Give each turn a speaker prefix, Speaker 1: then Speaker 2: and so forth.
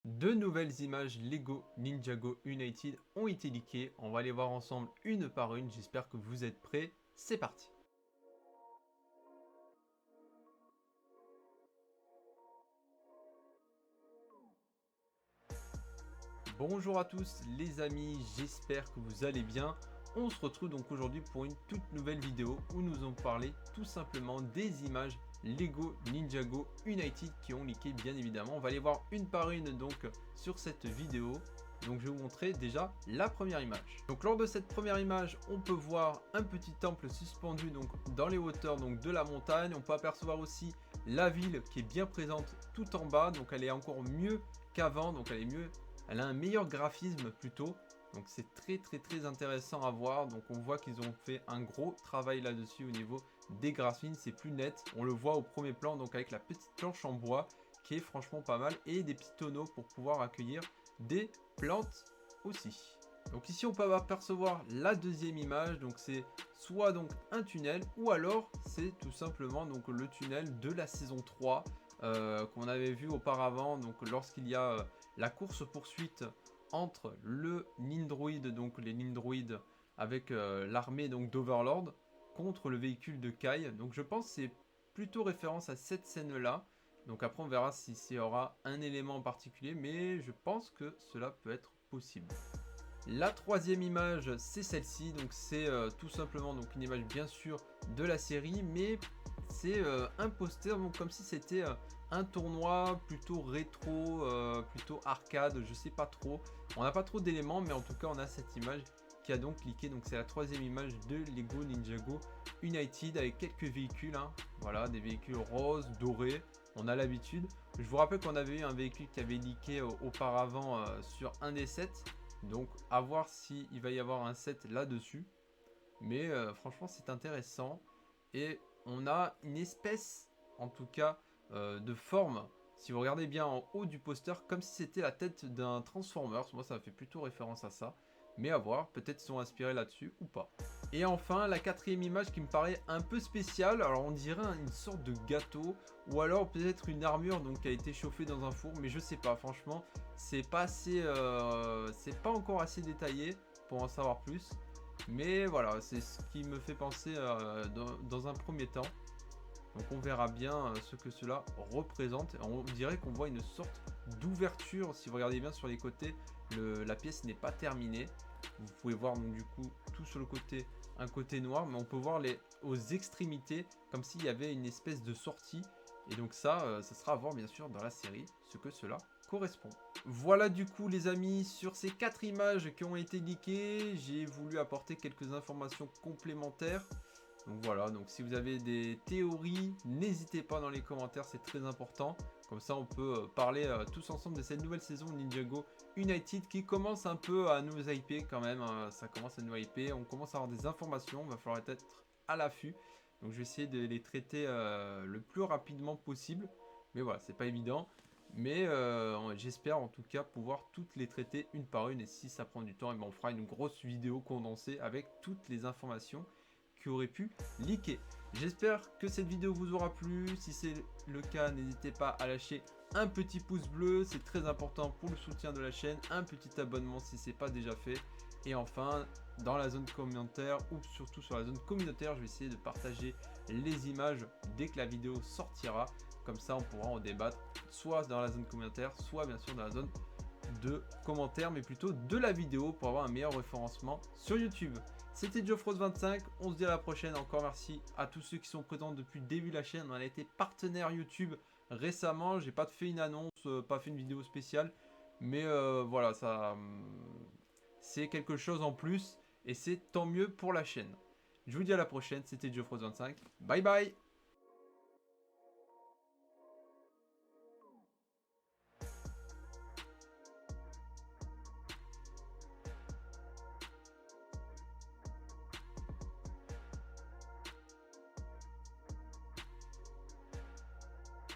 Speaker 1: Deux nouvelles images Lego Ninjago United ont été leakées. On va les voir ensemble une par une. J'espère que vous êtes prêts. C'est parti. Bonjour à tous les amis, j'espère que vous allez bien. On se retrouve donc aujourd'hui pour une toute nouvelle vidéo où nous allons parler tout simplement des images Lego Ninjago United qui ont leaké bien évidemment. On va les voir une par une donc sur cette vidéo. Donc je vais vous montrer déjà la première image. Donc lors de cette première image, on peut voir un petit temple suspendu donc dans les hauteurs donc de la montagne. On peut apercevoir aussi la ville qui est bien présente tout en bas. Donc elle est encore mieux qu'avant, donc elle a un meilleur graphisme plutôt. Donc c'est très intéressant à voir. Donc on voit qu'ils ont fait un gros travail là-dessus au niveau des graphismes. C'est plus net. On le voit au premier plan donc avec la petite planche en bois qui est franchement pas mal. Et des petits tonneaux pour pouvoir accueillir des plantes aussi. Donc ici on peut apercevoir la deuxième image. Donc c'est soit donc un tunnel ou alors c'est tout simplement donc le tunnel de la saison 3 qu'on avait vu auparavant. Donc lorsqu'il y a la course poursuite entre le Nindroid, donc les Nindroids avec l'armée donc d'Overlord contre le véhicule de Kai. Donc je pense que c'est plutôt référence à cette scène là. Donc après on verra si il y aura un élément en particulier, mais je pense que cela peut être possible. La troisième image c'est celle-ci, donc c'est tout simplement donc une image bien sûr de la série, mais c'est un poster donc comme si c'était un tournoi plutôt rétro, plutôt arcade, je sais pas trop. On n'a pas trop d'éléments, mais en tout cas on a cette image qui a donc cliqué. Donc c'est la troisième image de Lego Ninjago United avec quelques véhicules, hein. Voilà, des véhicules roses, dorés, on a l'habitude. Je vous rappelle qu'on avait eu un véhicule qui avait leaké auparavant sur un des sets. Donc à voir s'il va y avoir un set là-dessus. Mais franchement c'est intéressant. Et on a une espèce en tout cas de forme. Si vous regardez bien en haut du poster, comme si c'était la tête d'un Transformers. Moi ça fait plutôt référence à ça. Mais à voir, peut-être ils sont inspirés là-dessus ou pas. Et enfin, la quatrième image qui me paraît un peu spéciale. Alors on dirait une sorte de gâteau. Ou alors peut-être une armure donc, qui a été chauffée dans un four. Mais je sais pas, franchement, c'est pas assez, c'est pas encore assez détaillé pour en savoir plus. Mais voilà, c'est ce qui me fait penser dans un premier temps. Donc on verra bien ce que cela représente. On dirait qu'on voit une sorte d'ouverture. Si vous regardez bien sur les côtés, la pièce n'est pas terminée. Vous pouvez voir donc du coup tout sur le côté, un côté noir. Mais on peut voir aux extrémités comme s'il y avait une espèce de sortie. Et donc ça sera à voir bien sûr dans la série ce que cela correspond. Voilà du coup les amis, sur ces 4 images qui ont été leakées, j'ai voulu apporter quelques informations complémentaires. Donc voilà, donc si vous avez des théories, n'hésitez pas dans les commentaires, c'est très important. Comme ça on peut parler tous ensemble de cette nouvelle saison Ninjago United qui commence un peu à nous hyper quand même. Ça commence à nous hyper, on commence à avoir des informations, il va falloir être à l'affût. Donc je vais essayer de les traiter le plus rapidement possible. Mais voilà, c'est pas évident. Mais j'espère en tout cas pouvoir toutes les traiter une par une. Et si ça prend du temps, et ben on fera une grosse vidéo condensée avec toutes les informations qui auraient pu leaker. J'espère que cette vidéo vous aura plu. Si c'est le cas, n'hésitez pas à lâcher un petit pouce bleu. C'est très important pour le soutien de la chaîne. Un petit abonnement si ce n'est pas déjà fait. Et enfin, dans la zone commentaire ou surtout sur la zone communautaire, je vais essayer de partager les images dès que la vidéo sortira. Comme ça, on pourra en débattre soit dans la zone communautaire, soit bien sûr dans la zone de commentaires, mais plutôt de la vidéo pour avoir un meilleur référencement sur YouTube. C'était Geoffrose25, on se dit à la prochaine. Encore merci à tous ceux qui sont présents depuis le début de la chaîne. On a été partenaire YouTube récemment. J'ai pas fait une annonce, pas fait une vidéo spéciale, mais voilà, ça c'est quelque chose en plus et c'est tant mieux pour la chaîne. Je vous dis à la prochaine, c'était Geoffrose25. Bye bye.